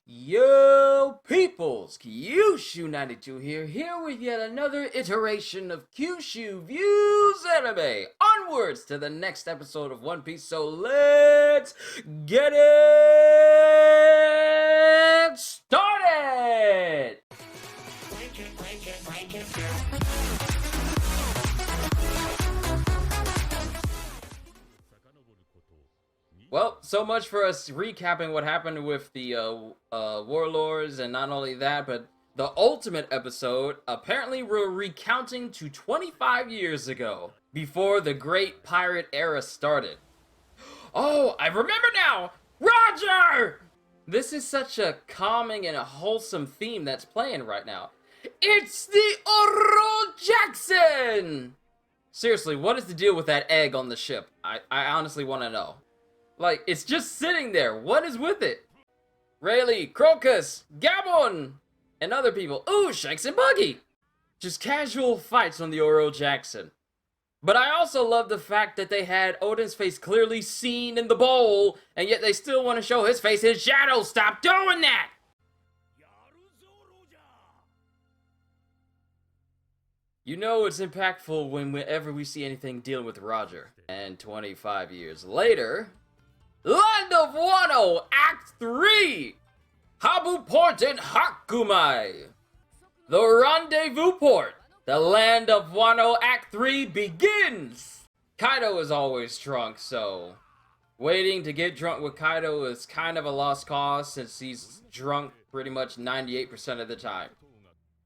Yo, peoples! Qushu92 here with yet another iteration of Qushu Views Anime. Onwards to the next episode of One Piece, so let's get it started! Well, so much for us recapping what happened with the warlords, and not only that, but the ultimate episode. Apparently we're recounting to 25 years ago, before the Great Pirate Era started. Oh, I remember now! Roger! This is such a calming and a wholesome theme that's playing right now. It's the Oro Jackson! Seriously, what is the deal with that egg on the ship? I honestly want to know. Like, it's just sitting there. What is with it? Rayleigh, Crocus, Gabon, and other people. Ooh, Shanks and Buggy. Just casual fights on the Oro Jackson. But I also love the fact that they had Odin's face clearly seen in the bowl, and yet they still want to show his face in shadow. Stop doing that! You know it's impactful whenever we see anything dealing with Roger. And 25 years later... Land of Wano, Act 3! Habu Port and Hakumai! The Rendezvous Port, the Land of Wano, Act 3 begins! Kaido is always drunk, so... waiting to get drunk with Kaido is kind of a lost cause, since he's drunk pretty much 98% of the time.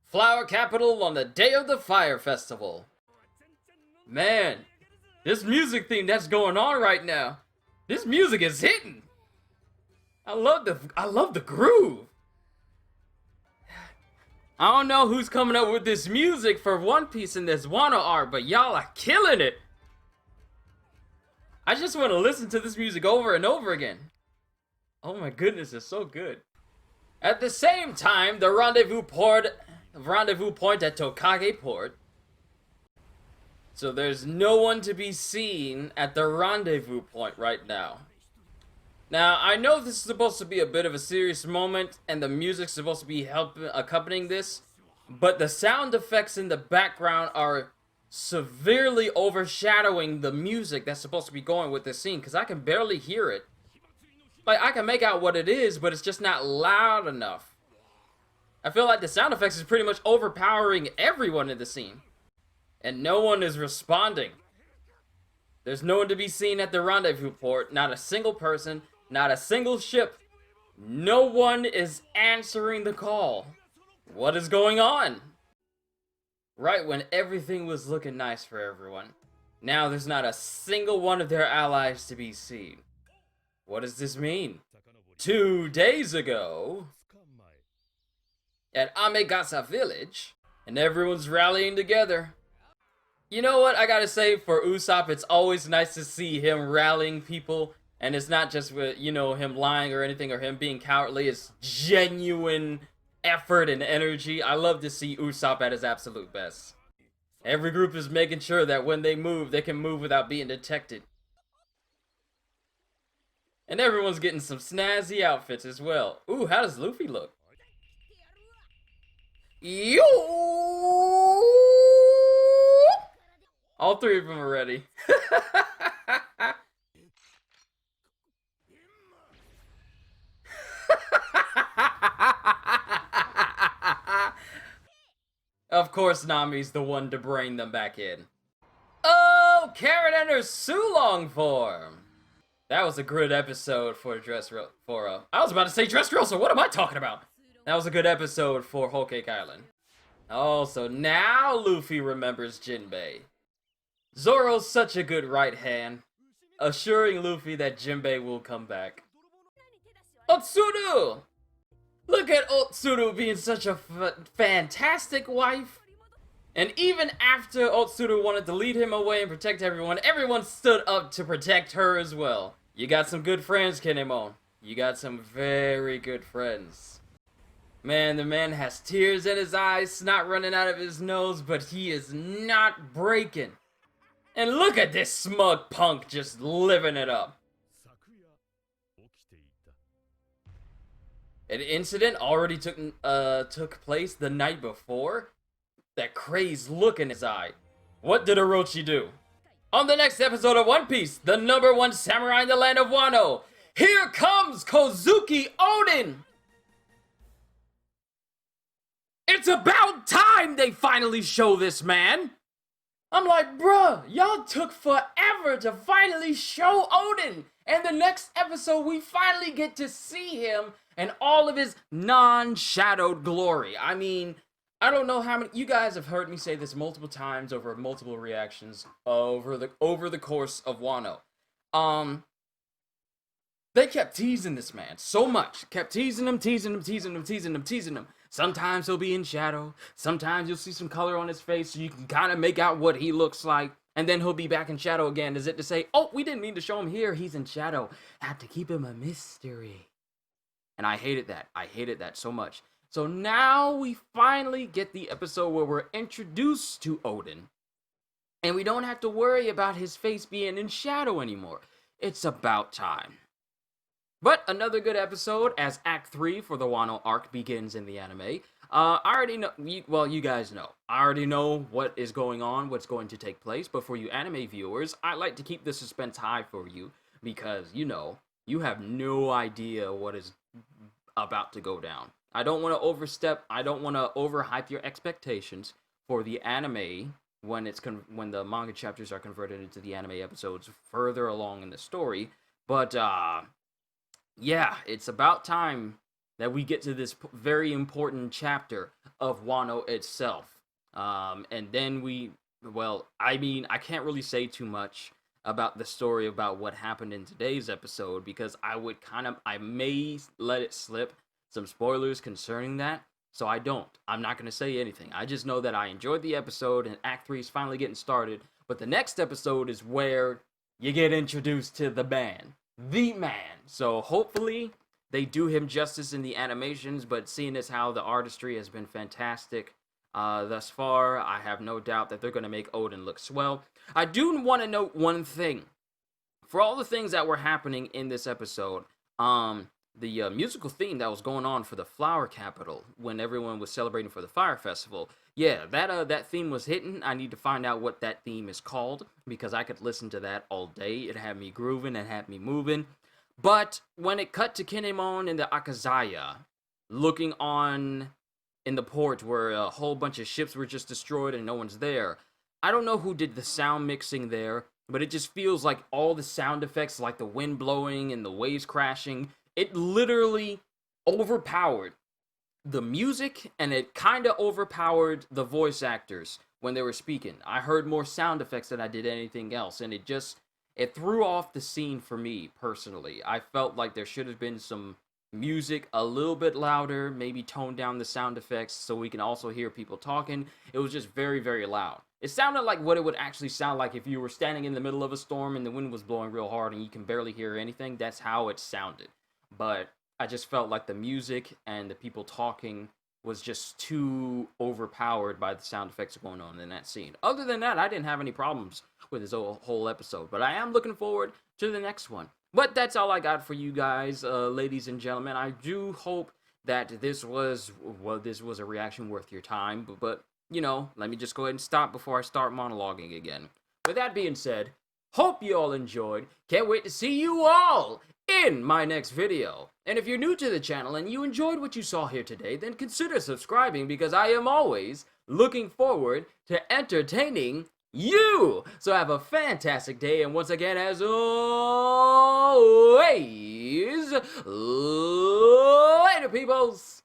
Flower Capital on the day of the Fire Festival. Man, this music theme that's going on right now. This music is hitting. I love the groove. I don't know who's coming up with this music for One Piece in this Wano arc, but y'all are killing it. I just want to listen to this music over and over again. Oh my goodness, it's so good. At the same time, the rendezvous point at Tokage Port. So there's no one to be seen at the rendezvous point right now. Now, I know this is supposed to be a bit of a serious moment, and the music's supposed to be accompanying this, but the sound effects in the background are severely overshadowing the music that's supposed to be going with this scene, because I can barely hear it. Like, I can make out what it is, but it's just not loud enough. I feel like the sound effects is pretty much overpowering everyone in the scene. And no one is responding. There's no one to be seen at the rendezvous port. Not a single person. Not a single ship. No one is answering the call. What is going on? Right when everything was looking nice for everyone. Now there's not a single one of their allies to be seen. What does this mean? 2 days ago, at Amegasa village, and everyone's rallying together. You know what, I gotta say, for Usopp, it's always nice to see him rallying people, and it's not just with, you know, him lying or anything, or him being cowardly. It's genuine effort and energy. I love to see Usopp at his absolute best. Every group is making sure that when they move, they can move without being detected. And everyone's getting some snazzy outfits as well. Ooh, how does Luffy look? Yo! All three of them are ready. Of course, Nami's the one to bring them back in. Oh, Carrot and her Sulong form. That was a good episode for I was about to say Dressrosa. What am I talking about? That was a good episode for Whole Cake Island. Oh, so now Luffy remembers Jinbei. Zoro's such a good right hand, assuring Luffy that Jinbei will come back. Otsuru! Look at Otsuru being such a fantastic wife. And even after Otsuru wanted to lead him away and protect everyone, everyone stood up to protect her as well. You got some good friends, Kinemon. You got some very good friends. Man, the man has tears in his eyes, snot running out of his nose, but he is not breaking. And look at this smug punk just living it up. An incident already took place the night before? That crazed look in his eye. What did Orochi do? On the next episode of One Piece, the #1 samurai in the land of Wano, here comes Kozuki Oden! It's about time they finally show this man! I'm like, bruh, y'all took forever to finally show Oden! And the next episode, we finally get to see him and all of his non-shadowed glory. I mean, I don't know how many, you guys have heard me say this multiple times over multiple reactions over the course of Wano. They kept teasing this man so much. Kept teasing him. Sometimes he'll be in shadow. Sometimes you'll see some color on his face so you can kind of make out what he looks like. And then he'll be back in shadow again. Is it to say, oh, we didn't mean to show him here. He's in shadow. Had to keep him a mystery. And I hated that. I hated that so much. So now we finally get the episode where we're introduced to Oden. And we don't have to worry about his face being in shadow anymore. It's about time. But another good episode as Act 3 for the Wano arc begins in the anime. I already know, well, you guys know. I already know what is going on, what's going to take place. But for you anime viewers, I like to keep the suspense high for you. Because, you know, you have no idea what is about to go down. I don't want to overstep, I don't want to overhype your expectations for the anime when the manga chapters are converted into the anime episodes further along in the story. But, yeah, it's about time that we get to this very important chapter of Wano itself. And then I can't really say too much about the story about what happened in today's episode because I may let it slip some spoilers concerning that. So I'm not going to say anything. I just know that I enjoyed the episode and Act 3 is finally getting started. But the next episode is where you get introduced to the man. The man. So hopefully they do him justice in the animations, but seeing as how the artistry has been fantastic thus far, I have no doubt that they're going to make Oden look swell. I do want to note one thing. For all the things that were happening in this episode, the musical theme that was going on for the Flower Capital when everyone was celebrating for the Fire Festival, yeah, that theme was hitting. I need to find out what that theme is called because I could listen to that all day. It had me grooving, it had me moving. But when it cut to Kinemon and the Akazaya looking on in the port where a whole bunch of ships were just destroyed and no one's there, I don't know who did the sound mixing there, but it just feels like all the sound effects, like the wind blowing and the waves crashing, it literally overpowered the music, and it kind of overpowered the voice actors when they were speaking. I heard more sound effects than I did anything else, and it threw off the scene for me, personally. I felt like there should have been some music a little bit louder, maybe tone down the sound effects so we can also hear people talking. It was just very, very loud. It sounded like what it would actually sound like if you were standing in the middle of a storm and the wind was blowing real hard and you can barely hear anything. That's how it sounded. But I just felt like the music and the people talking was just too overpowered by the sound effects going on in that scene. Other than that, I didn't have any problems with this whole episode. But I am looking forward to the next one. But that's all I got for you guys, ladies and gentlemen. I do hope that this was a reaction worth your time. But you know, let me just go ahead and stop before I start monologuing again. With that being said, hope you all enjoyed. Can't wait to see you all in my next video. And if you're new to the channel and you enjoyed what you saw here today, then consider subscribing because I am always looking forward to entertaining you. So have a fantastic day, and once again, as always, later, peoples.